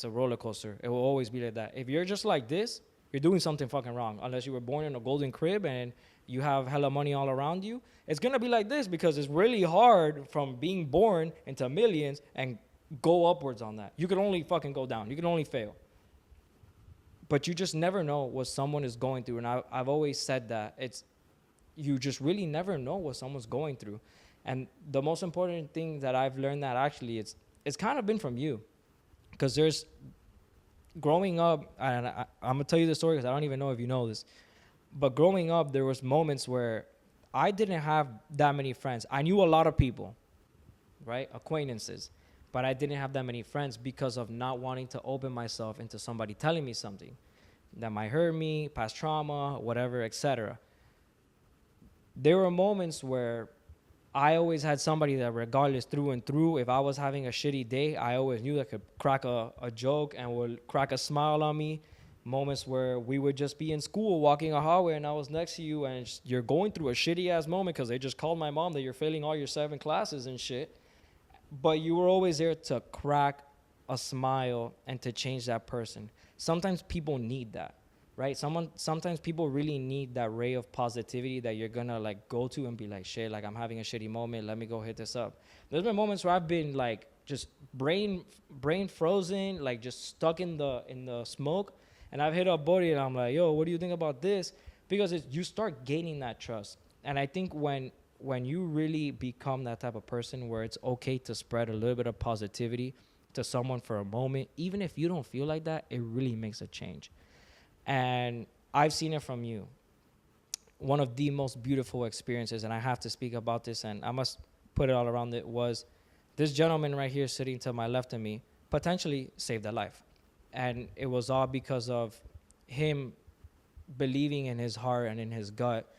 [SPEAKER 4] a roller coaster. It will always be like that. If you're just like this, you're doing something fucking wrong. Unless you were born in a golden crib and you have hella money all around you, it's gonna be like this, because it's really hard from being born into millions and go upwards on that. You can only fucking go down. You can only fail. But you just never know what someone is going through. And I've always said that. You just really never know what someone's going through. And the most important thing that I've learned that actually it's kind of been from you. Because there's, growing up, and I'm going to tell you the story because I don't even know if you know this. But growing up, there was moments where I didn't have that many friends. I knew a lot of people, right? Acquaintances. But I didn't have that many friends because of not wanting to open myself into somebody telling me something that might hurt me, past trauma, whatever, etc. There were moments where I always had somebody that, regardless through and through, if I was having a shitty day, I always knew that could crack a joke and would crack a smile on me. Moments where we would just be in school walking a hallway and I was next to you and you're going through a shitty ass moment because they just called my mom that you're failing all your 7 classes and shit. But you were always there to crack a smile and to change that person. Sometimes people need that, right? Sometimes people really need that ray of positivity that you're gonna like go to and be like, shit, like I'm having a shitty moment. Let me go hit this up. There's been moments where I've been like just brain frozen, like just stuck in the smoke. And I've hit up Bodhi and I'm like, yo, what do you think about this? Because you start gaining that trust. And I think when you really become that type of person where it's okay to spread a little bit of positivity to someone for a moment, even if you don't feel like that, it really makes a change. And I've seen it from you. one of the most beautiful experiences, and I have to speak about this, and I must put it all around it, was this gentleman right here sitting to my left of me potentially saved a life. And it was all because of him believing in his heart and in his gut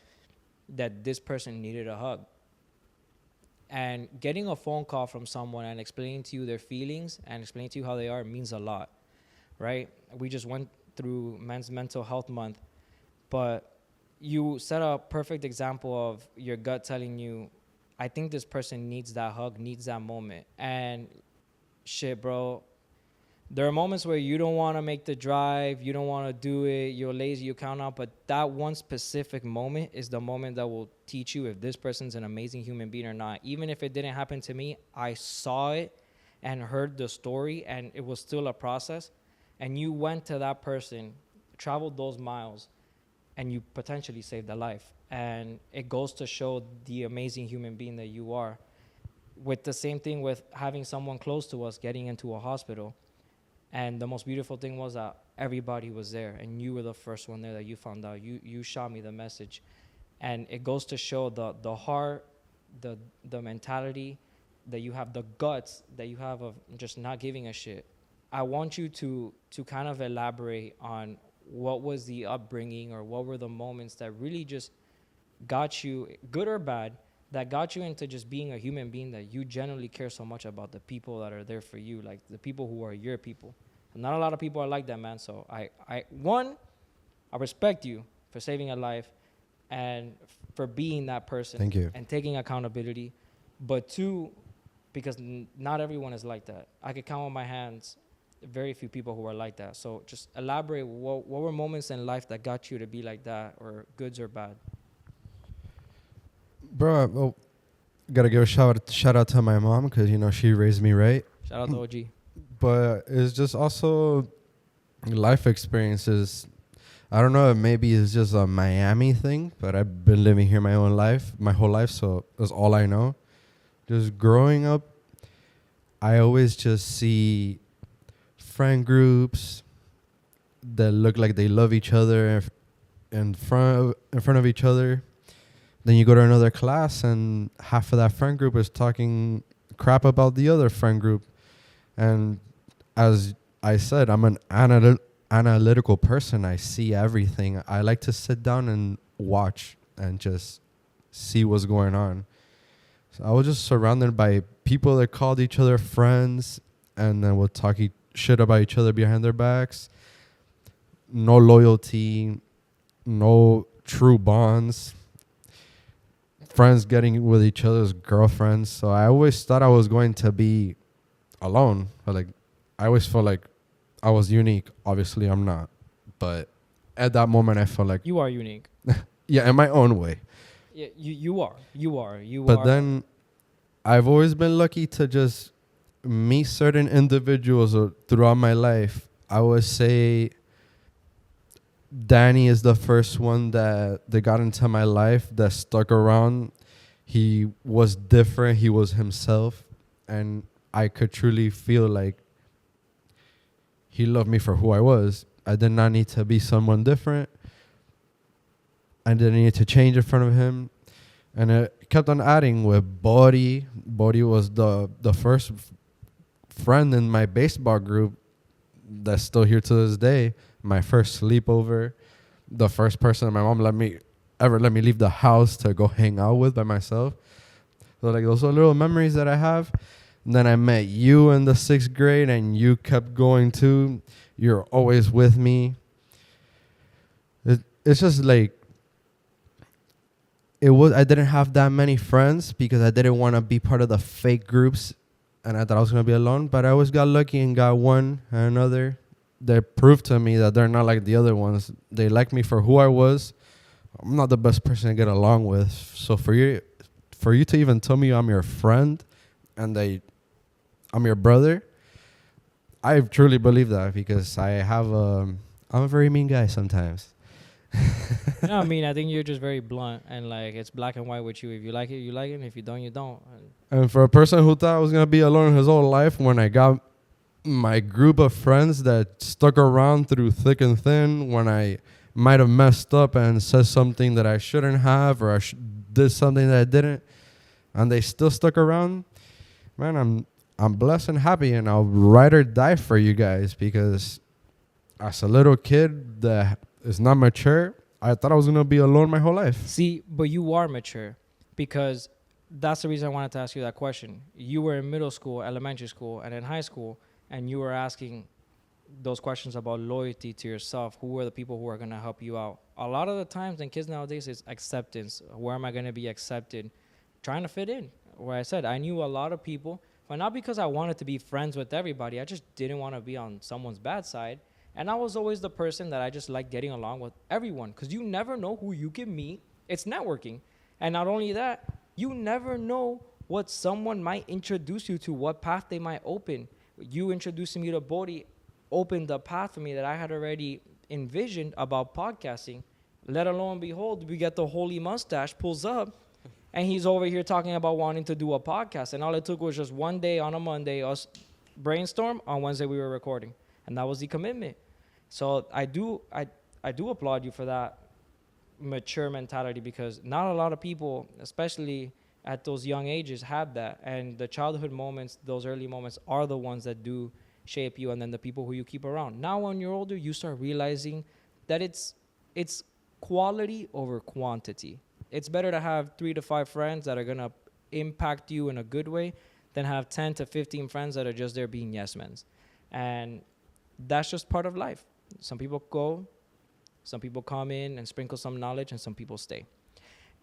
[SPEAKER 4] that this person needed a hug. And getting a phone call from someone and explaining to you their feelings and explaining to you how they are means a lot, right? We just went through Men's Mental Health Month, but you set a perfect example of your gut telling you, I think this person needs that hug, needs that moment. And shit, bro, there are moments where you don't want to make the drive, you don't want to do it, you're lazy, you count out, but that one specific moment is the moment that will teach you if this person's an amazing human being or not. Even if it didn't happen to me, I saw it and heard the story, and it was still a process. And you went to that person, traveled those miles, and you potentially saved a life. And it goes to show the amazing human being that you are. With the same thing with having someone close to us getting into a hospital. And the most beautiful thing was that everybody was there, and you were the first one there that you found out. You shot me the message. And it goes to show the heart, the mentality that you have, the guts that you have of just not giving a shit. I want you to kind of elaborate on what was the upbringing, or what were the moments that really just got you, good or bad, that got you into just being a human being, that you genuinely care so much about the people that are there for you, like the people who are your people. And not a lot of people are like that, man. So I respect you for saving a life and for being that person.
[SPEAKER 5] Thank you.
[SPEAKER 4] And taking accountability. But two, because not everyone is like that. I could count on my hands very few people who are like that. So just elaborate, what were moments in life that got you to be like that, or goods or bad?
[SPEAKER 5] Bro, well, gotta give a shout out to my mom, because, you know, she raised me right.
[SPEAKER 4] Shout out to OG.
[SPEAKER 5] But it's just also life experiences. I don't know, maybe it's just a Miami thing, but I've been living here my whole life, so that's all I know. Just growing up, I always just see friend groups that look like they love each other in front of each other. Then you go to another class, and half of that friend group is talking crap about the other friend group. And as I said, I'm an analytical person. I see everything. I like to sit down and watch and just see what's going on. So I was just surrounded by people that called each other friends and then would talk shit about each other behind their backs. No loyalty, no true bonds. Friends getting with each other's girlfriends. So I always thought I was going to be alone. But like, I always felt like I was unique. Obviously, I'm not. But at that moment, I felt like...
[SPEAKER 4] You are unique.
[SPEAKER 5] Yeah, in my own way.
[SPEAKER 4] Yeah, you are.
[SPEAKER 5] But then I've always been lucky to just meet certain individuals throughout my life. I would say Danny is the first one that got into my life, that stuck around. He was different. He was himself. And I could truly feel like he loved me for who I was. I did not need to be someone different. I didn't need to change in front of him. And it kept on adding with Bodhi. Bodhi was the first friend in my baseball group that's still here to this day. My first sleepover. The first person my mom let me leave the house to go hang out with by myself. So like, those are little memories that I have. And then I met you in the 6th grade, and you kept going too. You're always with me. It's just like, I didn't have that many friends because I didn't want to be part of the fake groups, and I thought I was going to be alone. But I always got lucky and got one and another that proved to me that they're not like the other ones. They like me for who I was. I'm not the best person to get along with. So for you to even tell me I'm your friend and I'm your brother, I truly believe that, because I'm a very mean guy sometimes.
[SPEAKER 4] No, I mean, I think you're just very blunt, and like, it's black and white with you. If you like it, you like it. And if you don't, you don't.
[SPEAKER 5] And for a person who thought I was going to be alone his whole life, when I got my group of friends that stuck around through thick and thin, when I might have messed up and said something that I shouldn't have, or did something that I didn't, and they still stuck around, man, I'm blessed and happy, and I'll ride or die for you guys, because as a little kid that is not mature, I thought I was going to be alone my whole life.
[SPEAKER 4] See, but you are mature, because that's the reason I wanted to ask you that question. You were in middle school, elementary school, and in high school, and you were asking those questions about loyalty to yourself. Who are the people who are going to help you out? A lot of the times in kids nowadays, it's acceptance. Where am I going to be accepted? Trying to fit in. Where I said I knew a lot of people, but not because I wanted to be friends with everybody. I just didn't want to be on someone's bad side. And I was always the person that I just liked getting along with everyone, because you never know who you can meet. It's networking. And not only that, you never know what someone might introduce you to, what path they might open. You introducing me to Bodhi opened the path for me that I had already envisioned about podcasting. Let alone, behold, we get the holy mustache pulls up, and he's over here talking about wanting to do a podcast. And all it took was just one day on a Monday, us brainstorm. On Wednesday, we were recording. And that was the commitment. So I do applaud you for that mature mentality, because not a lot of people, especially at those young ages, have that. And the childhood moments, those early moments, are the ones that do shape you, and then the people who you keep around. Now when you're older, you start realizing that it's quality over quantity. It's better to have 3 to 5 friends that are going to impact you in a good way than have 10 to 15 friends that are just there being yes men. And that's just part of life. Some people go, some people come in and sprinkle some knowledge, and some people stay.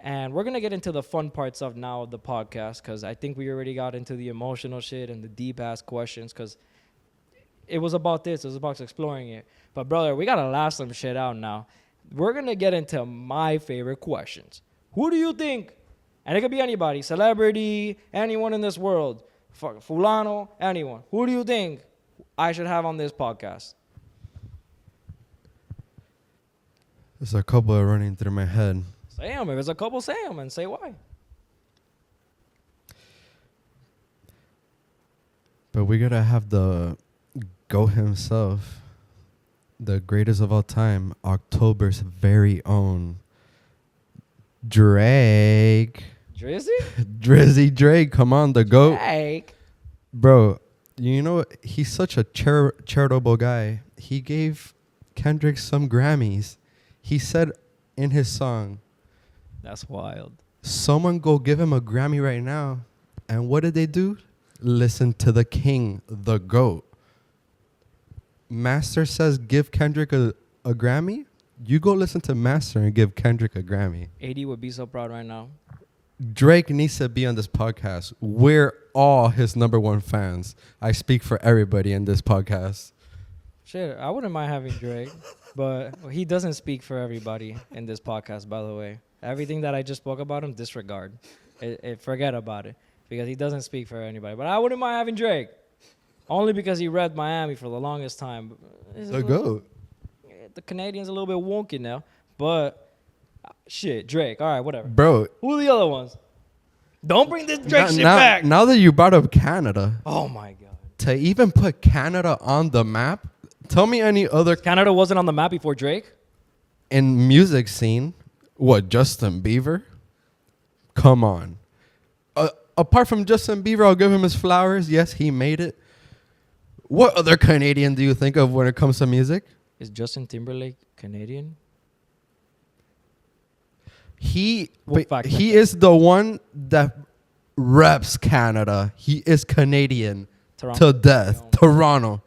[SPEAKER 4] And we're going to get into the fun parts of now the podcast, because I think we already got into the emotional shit and the deep-ass questions, because it was about this. It was about exploring it. But, brother, we got to laugh some shit out now. We're going to get into my favorite questions. Who do you think, and it could be anybody, celebrity, anyone in this world, fulano, anyone, who do you think I should have on this podcast?
[SPEAKER 5] There's a couple running through my head.
[SPEAKER 4] Say them. If there's a couple, say them and say why.
[SPEAKER 5] But we gotta have the GOAT himself, the greatest of all time, October's very own Drake.
[SPEAKER 4] Drizzy?
[SPEAKER 5] Drizzy Drake, come on, the GOAT.
[SPEAKER 4] Drake.
[SPEAKER 5] Bro, you know, he's such a charitable guy. He gave Kendrick some Grammys. He said in his song,
[SPEAKER 4] That's wild.
[SPEAKER 5] someone go give him a Grammy right now. And what did they do? Listen to the king, the GOAT. Master says give Kendrick a Grammy. You go listen to Master and give Kendrick a Grammy.
[SPEAKER 4] AD would be so proud right now.
[SPEAKER 5] Drake needs to be on this podcast. We're all his #1 fans. I speak for everybody in this podcast.
[SPEAKER 4] Shit, I wouldn't mind having Drake, but he doesn't speak for everybody in this podcast, by the way. Everything that I just spoke about him, disregard. Forget about it, because he doesn't speak for anybody. But I wouldn't mind having Drake, only because he read Miami for the longest time.
[SPEAKER 5] The GOAT.
[SPEAKER 4] The Canadians a little bit wonky now, but shit, Drake. All right, whatever.
[SPEAKER 5] Bro.
[SPEAKER 4] Who are the other ones? Don't bring this Drake shit back.
[SPEAKER 5] Now that you brought up Canada,
[SPEAKER 4] Oh my God.
[SPEAKER 5] to even put Canada on the map, tell me any other
[SPEAKER 4] Canada wasn't on the map before Drake?
[SPEAKER 5] in music scene. What, Justin Bieber? Come on. Apart from Justin Bieber, I'll give him his flowers. Yes, he made it. What other Canadian do you think of when it comes to music?
[SPEAKER 4] Is Justin Timberlake Canadian?
[SPEAKER 5] But
[SPEAKER 4] fact
[SPEAKER 5] he
[SPEAKER 4] check
[SPEAKER 5] is the one that reps Canada. He is Canadian
[SPEAKER 4] Toronto.
[SPEAKER 5] to death. Toronto.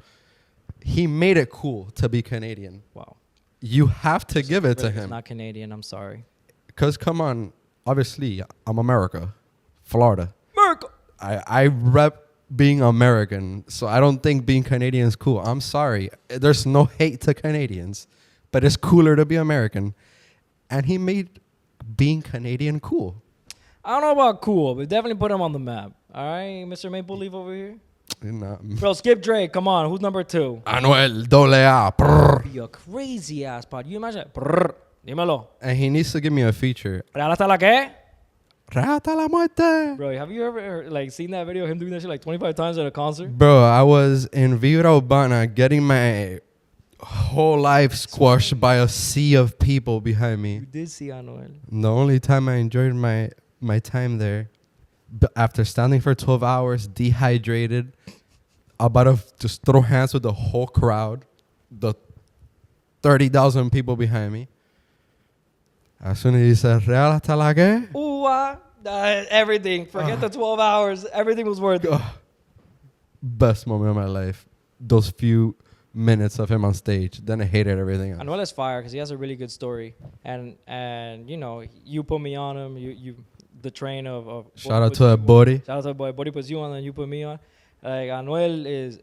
[SPEAKER 5] He made it cool to be Canadian.
[SPEAKER 4] Wow.
[SPEAKER 5] You have to give it to
[SPEAKER 4] He's
[SPEAKER 5] him.
[SPEAKER 4] not Canadian. I'm sorry.
[SPEAKER 5] Because, come on, obviously, I'm America. Florida.
[SPEAKER 4] America.
[SPEAKER 5] I rep being American, so I don't think being Canadian is cool. I'm sorry. There's no hate to Canadians, but it's cooler to be American. And he made being Canadian cool.
[SPEAKER 4] I don't know about cool, but definitely put him on the map. All right, Mr. Maple Leaf over here. Bro, skip Drake. Come on. Who's number 2?
[SPEAKER 5] Anuel AA. Prrr.
[SPEAKER 4] Be a crazy ass pod. You imagine? Brrr. Dímelo.
[SPEAKER 5] And he needs to give me a feature.
[SPEAKER 4] ¿Real hasta la qué?
[SPEAKER 5] Rata la muerte.
[SPEAKER 4] Bro, have you ever seen that video of him doing that shit like 25 times at a concert?
[SPEAKER 5] Bro, I was in Vibra Urbana getting my whole life squashed by a sea of people behind me.
[SPEAKER 4] You did see Anuel.
[SPEAKER 5] The only time I enjoyed my time there, after standing for 12 hours, dehydrated, about to just throw hands with the whole crowd, the 30,000 people behind me. As soon as he said, Real hasta la que?
[SPEAKER 4] Ooh, everything. Forget the 12 hours. Everything was worth it.
[SPEAKER 5] Best moment of my life. Those few minutes of him on stage. Then I hated everything else.
[SPEAKER 4] Anuel is fire because he has a really good story. And you know, you put me on him. You the train of
[SPEAKER 5] Shout out to a buddy.
[SPEAKER 4] Shout out to a boy. Buddy puts you on and you put me on. Like Anuel is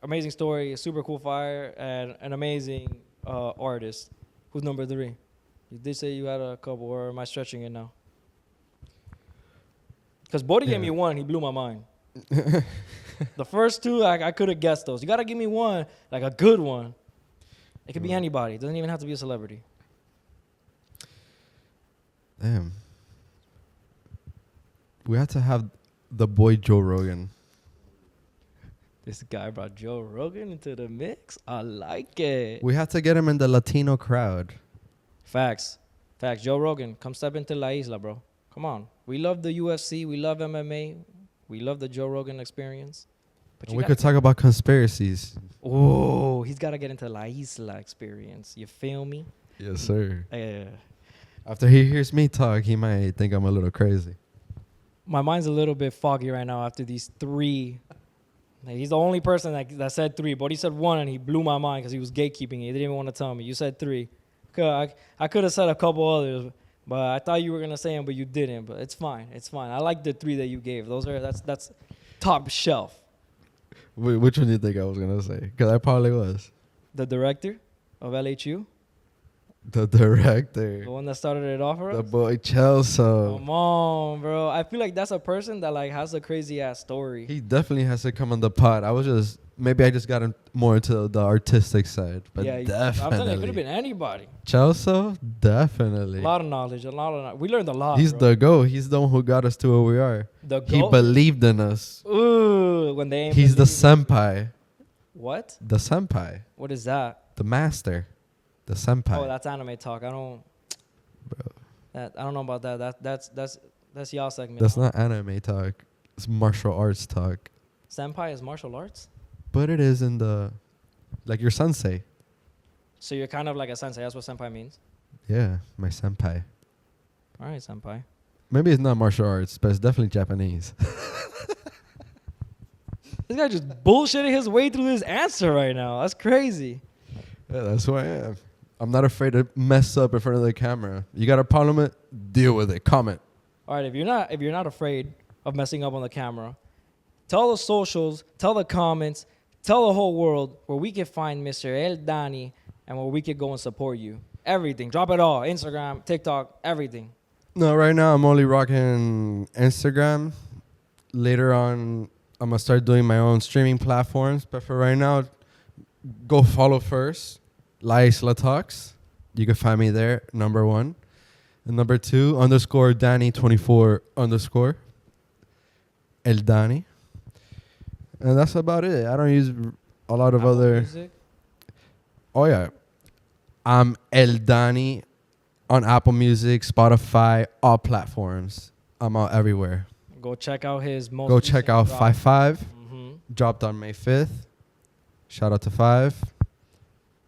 [SPEAKER 4] amazing story, super cool fire, and an amazing artist. Who's number 3? You did say you had a couple, or am I stretching it now? Because Bodhi gave me one, he blew my mind. The first 2, I could have guessed those. You got to give me one, like a good one. It could be anybody. It doesn't even have to be a celebrity.
[SPEAKER 5] Damn. We had to have the boy Joe Rogan.
[SPEAKER 4] This guy brought Joe Rogan into the mix. I like it.
[SPEAKER 5] We had to get him in the Latino crowd.
[SPEAKER 4] Facts. Joe Rogan, come step into La Isla, bro. Come on. We love the UFC. We love MMA. We love the Joe Rogan experience. But
[SPEAKER 5] And we could talk about conspiracies.
[SPEAKER 4] Oh, he's got to get into La Isla experience. You feel me?
[SPEAKER 5] Yes, sir.
[SPEAKER 4] Yeah.
[SPEAKER 5] After he hears me talk, he might think I'm a little crazy.
[SPEAKER 4] My mind's a little bit foggy right now after these 3. Like, he's the only person that said 3. But he said 1 and he blew my mind because he was gatekeeping it. He didn't even want to tell me. You said 3. I could have said a couple others, but I thought you were going to say them, but you didn't. But it's fine. It's fine. I like the 3 that you gave. That's top shelf.
[SPEAKER 5] Which one do you think I was going to say? Because I probably was.
[SPEAKER 4] The director of LHU,
[SPEAKER 5] The director.
[SPEAKER 4] the one that started it off for
[SPEAKER 5] The
[SPEAKER 4] us.
[SPEAKER 5] boy Chelsea.
[SPEAKER 4] Come on, bro. I feel like that's a person that like has a crazy ass story.
[SPEAKER 5] He definitely has to come on the pod. Maybe I just got him more into the artistic side. But
[SPEAKER 4] I'm telling you, it
[SPEAKER 5] definitely.
[SPEAKER 4] could have been anybody.
[SPEAKER 5] Chelsea? Definitely.
[SPEAKER 4] A lot of knowledge, we learned a lot.
[SPEAKER 5] He's
[SPEAKER 4] bro.
[SPEAKER 5] the GOAT. He's the one who got us to where we are.
[SPEAKER 4] The
[SPEAKER 5] He
[SPEAKER 4] GOAT?
[SPEAKER 5] believed in us.
[SPEAKER 4] Ooh, when they ain't
[SPEAKER 5] He's the
[SPEAKER 4] believe-
[SPEAKER 5] senpai.
[SPEAKER 4] What?
[SPEAKER 5] The senpai.
[SPEAKER 4] What is that?
[SPEAKER 5] The master. The senpai.
[SPEAKER 4] Oh, that's anime talk. I don't.
[SPEAKER 5] Bro.
[SPEAKER 4] I don't know about that. That's y'all segment.
[SPEAKER 5] That's
[SPEAKER 4] huh?
[SPEAKER 5] not anime talk. It's martial arts talk.
[SPEAKER 4] Senpai is martial arts.
[SPEAKER 5] But it is in the... Like your sensei.
[SPEAKER 4] So you're kind of like a sensei. That's what senpai means.
[SPEAKER 5] Yeah, my senpai.
[SPEAKER 4] All right, senpai.
[SPEAKER 5] Maybe it's not martial arts, but it's definitely Japanese.
[SPEAKER 4] This guy just bullshitting his way through this answer right now. That's crazy.
[SPEAKER 5] Yeah, that's who I am. I'm not afraid to mess up in front of the camera. You got a problem with it? Deal with it. Comment.
[SPEAKER 4] All right, if you're not afraid of messing up on the camera, tell the socials, tell the comments, tell the whole world where we can find Mr. ElDxnny and where we could go and support you. Everything. Drop it all. Instagram, TikTok, everything.
[SPEAKER 5] No, right now I'm only rocking Instagram. Later on, I'm going to start doing my own streaming platforms. But for right now, go follow first. La Isla Talks. You can find me there, number 1. And number 2, _Danny24 _ ElDxnny. And that's about it. I don't use a lot of
[SPEAKER 4] Apple
[SPEAKER 5] other...
[SPEAKER 4] Music.
[SPEAKER 5] Oh, yeah. I'm ElDxnny on Apple Music, Spotify, all platforms. I'm out everywhere.
[SPEAKER 4] Go check out his most.
[SPEAKER 5] Go check out 5-5.
[SPEAKER 4] Mm-hmm.
[SPEAKER 5] Dropped on May 5th. Shout out to 5.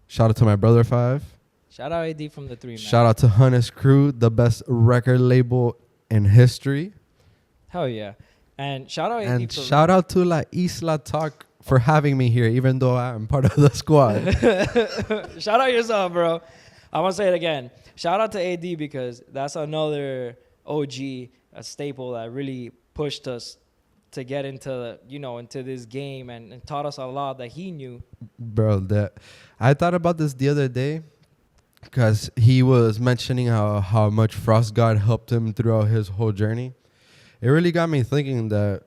[SPEAKER 5] Shout out to my brother 5.
[SPEAKER 4] Shout out AD from the 3 man.
[SPEAKER 5] Shout out to Hunnis Crew, the best record label in history.
[SPEAKER 4] Hell yeah. And shout out AD
[SPEAKER 5] And
[SPEAKER 4] for
[SPEAKER 5] shout out to La Isla Talk for having me here, even though I'm part of the squad.
[SPEAKER 4] Shout out yourself, bro. I'm gonna say it again. Shout out to AD because that's another OG, a staple that really pushed us to get into this game and taught us a lot that he knew.
[SPEAKER 5] Bro, I thought about this the other day because he was mentioning how much Frost God helped him throughout his whole journey. It really got me thinking that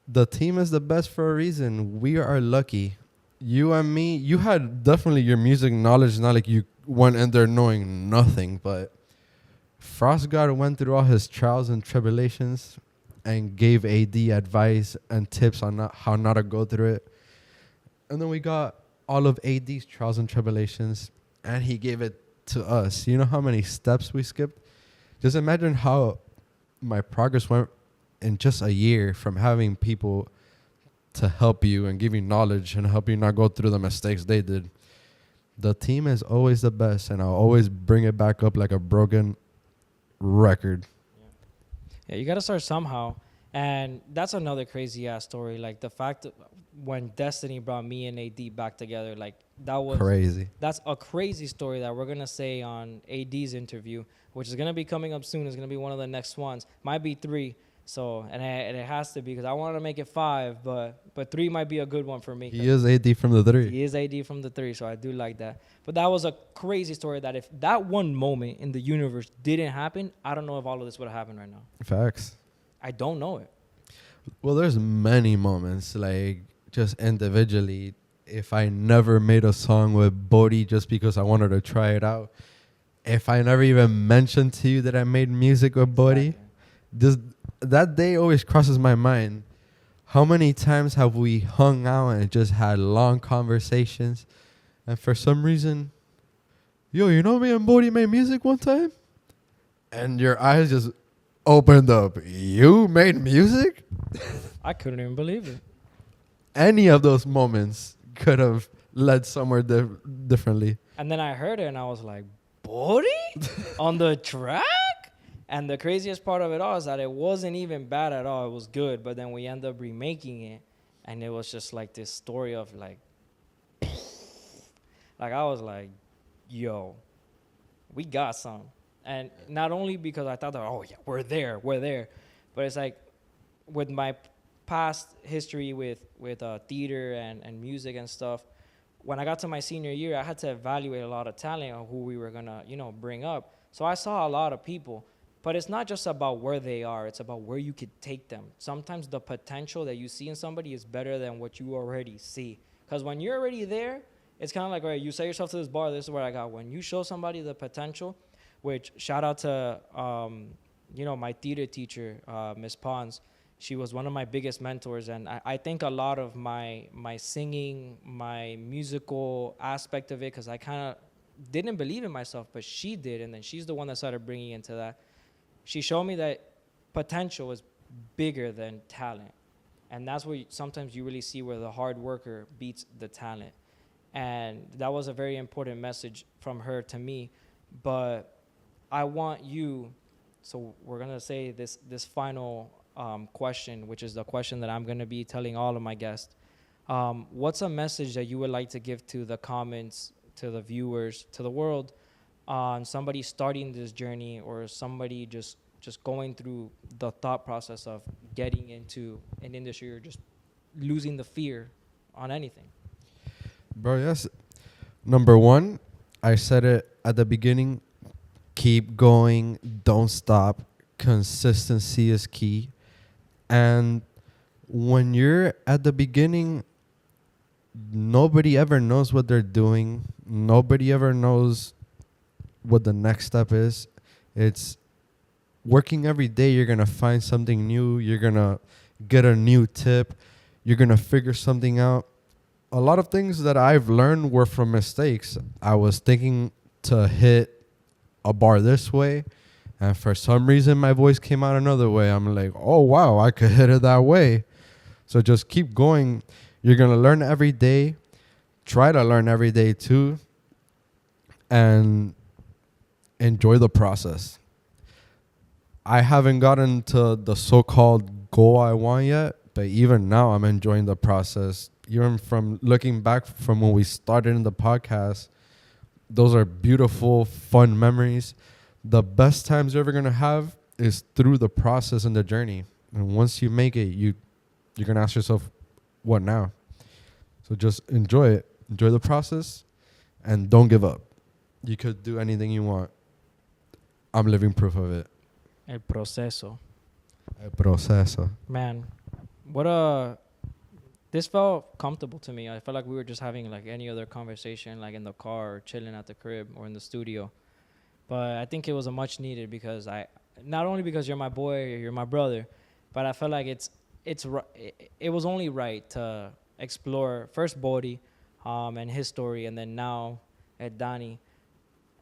[SPEAKER 5] the team is the best for a reason. We are lucky. You and me, you had definitely your music knowledge, not like you went in there knowing nothing, but Frost God went through all his trials and tribulations and gave AD advice and tips on how not to go through it. And then we got all of AD's trials and tribulations, and he gave it to us. You know how many steps we skipped? Just imagine how my progress went in just a year from having people to help you and give you knowledge and help you not go through the mistakes they did. The team is always the best, and I'll always bring it back up like a broken record.
[SPEAKER 4] Yeah, you got to start somehow. And that's another crazy ass story. Like the fact that when Destiny brought me and AD back together, like that was
[SPEAKER 5] Crazy.
[SPEAKER 4] That's a crazy story that we're going to say on AD's interview, which is going to be coming up soon. It's going to be one of the next ones. Might be 3. So, and it has to be because I wanted to make it 5, but 3 might be a good one for me.
[SPEAKER 5] He is AD from the 3.
[SPEAKER 4] He is AD from the 3, so I do like that. But that was a crazy story that if that one moment in the universe didn't happen, I don't know if all of this would have happened right now.
[SPEAKER 5] Facts.
[SPEAKER 4] I don't know it.
[SPEAKER 5] Well, there's many moments, like just individually. If I never made a song with Bodhi just because I wanted to try it out, if I never even mentioned to you that I made music with Bodhi, that day always crosses my mind. How many times have we hung out and just had long conversations, and for some reason, yo, you know me and Bodhi made music one time? And your eyes just opened up. You made music?
[SPEAKER 4] I couldn't even believe it.
[SPEAKER 5] Any of those moments could have led somewhere differently.
[SPEAKER 4] And then I heard it and I was like, Bodhi? On the track? And the craziest part of it all is that it wasn't even bad at all. It was good. But then we end up remaking it. And it was just like this story of like I was like, yo, we got some. And not only because I thought that, oh, yeah, we're there. But it's like with my past history with theater and music and stuff, when I got to my senior year, I had to evaluate a lot of talent on who we were going to, bring up. So I saw a lot of people. But it's not just about where they are. It's about where you could take them. Sometimes the potential that you see in somebody is better than what you already see. Because when you're already there, it's kind of like, all right, you set yourself to this bar, this is what I got. When you show somebody the potential, which shout out to, my theater teacher, Miss Pons. She was one of my biggest mentors. And I think a lot of my singing, my musical aspect of it, because I kind of didn't believe in myself, but she did. And then she's the one that started bringing into that. She showed me that potential is bigger than talent. And that's where sometimes you really see where the hard worker beats the talent. And that was a very important message from her to me. But I want you, so we're going to say this final question, which is the question that I'm going to be telling all of my guests. What's a message that you would like to give to the comments, to the viewers, to the world, on somebody starting this journey or somebody just going through the thought process of getting into an industry or just losing the fear on anything?
[SPEAKER 5] Bro, yes. Number 1, I said it at the beginning, keep going, don't stop. Consistency is key. And when you're at the beginning, nobody ever knows what they're doing. Nobody ever knows what the next step is. It's working every day. You're going to find something new. You're going to get a new tip. You're going to figure something out. A lot of things that I've learned were from mistakes. I was thinking to hit a bar this way, and for some reason my voice came out another way. I'm like, oh, wow, I could hit it that way. So just keep going. You're going to learn every day. Try to learn every day too. And enjoy the process. I haven't gotten to the so-called goal I want yet, but even now I'm enjoying the process. Even from looking back from when we started in the podcast, those are beautiful, fun memories. The best times you're ever going to have is through the process and the journey. And once you make it, you're going to ask yourself, what now? So just enjoy it. Enjoy the process and don't give up. You could do anything you want. I'm living proof of it.
[SPEAKER 4] El proceso.
[SPEAKER 5] El proceso.
[SPEAKER 4] Man, this felt comfortable to me. I felt like we were just having like any other conversation, like in the car or chilling at the crib or in the studio. But I think it was a much needed because not only because you're my boy or you're my brother, but I felt like it was only right to explore first Bodhi, and his story, and then now ElDxnny.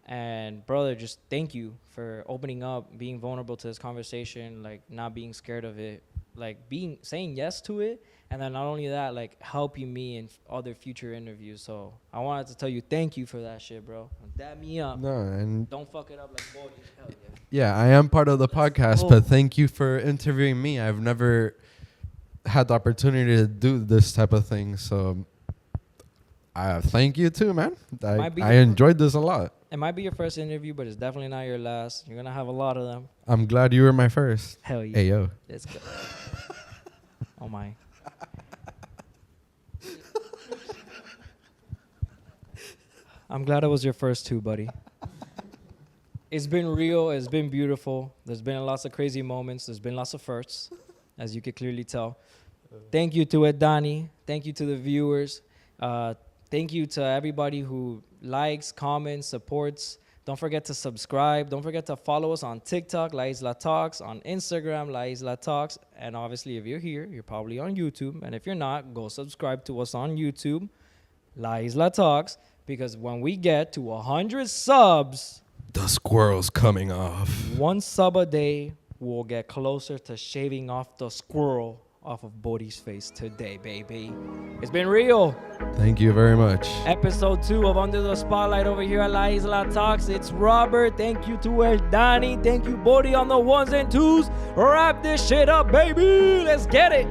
[SPEAKER 4] And brother, just thank you for opening up, being vulnerable to this conversation, like not being scared of it, like saying yes to it, and then not only that, like helping me in other future interviews. So I wanted to tell you thank you for that shit, bro. Dab me up.
[SPEAKER 5] No, and
[SPEAKER 4] Don't fuck it up like Bodie. Hell yeah.
[SPEAKER 5] yeah, I am part of the podcast,
[SPEAKER 4] go.
[SPEAKER 5] but thank you for interviewing me. I've never had the opportunity to do this type of thing, so thank you too, man. I enjoyed this a lot.
[SPEAKER 4] It might be your first interview, but it's definitely not your last. You're gonna have a lot of them.
[SPEAKER 5] I'm glad you were my first.
[SPEAKER 4] Hell yeah.
[SPEAKER 5] Hey, yo.
[SPEAKER 4] Let's go. Oh my. I'm glad it was your first too, buddy. It's been real. It's been beautiful. There's been lots of crazy moments. There's been lots of firsts, as you could clearly tell. Thank you to ElDxnny. Thank you to the viewers. Thank you to everybody who likes, comments, supports. Don't forget to subscribe. Don't forget to follow us on TikTok, La Isla Talks, on Instagram, La Isla Talks. And obviously, if you're here, you're probably on YouTube. And if you're not, go subscribe to us on YouTube, La Isla Talks. Because when we get to 100 subs,
[SPEAKER 5] The squirrel's coming off.
[SPEAKER 4] 1 sub a day, we'll get closer to shaving off the squirrel off of Bodhi's face today, baby. It's been real.
[SPEAKER 5] Thank you very much.
[SPEAKER 4] Episode 2 of Under the Spotlight over here at La Isla Talks. It's Robert. Thank you to ElDxnny. Thank you, Bodhi, on the 1s and 2s. Wrap this shit up, baby. Let's get it.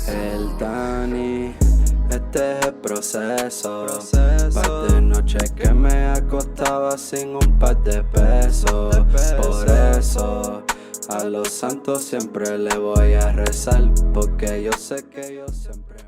[SPEAKER 2] ElDxnny, este es el proceso. Par de noches que me acostaba sin un par de pesos. Por eso a los santos siempre le voy a rezar, porque yo sé que yo siempre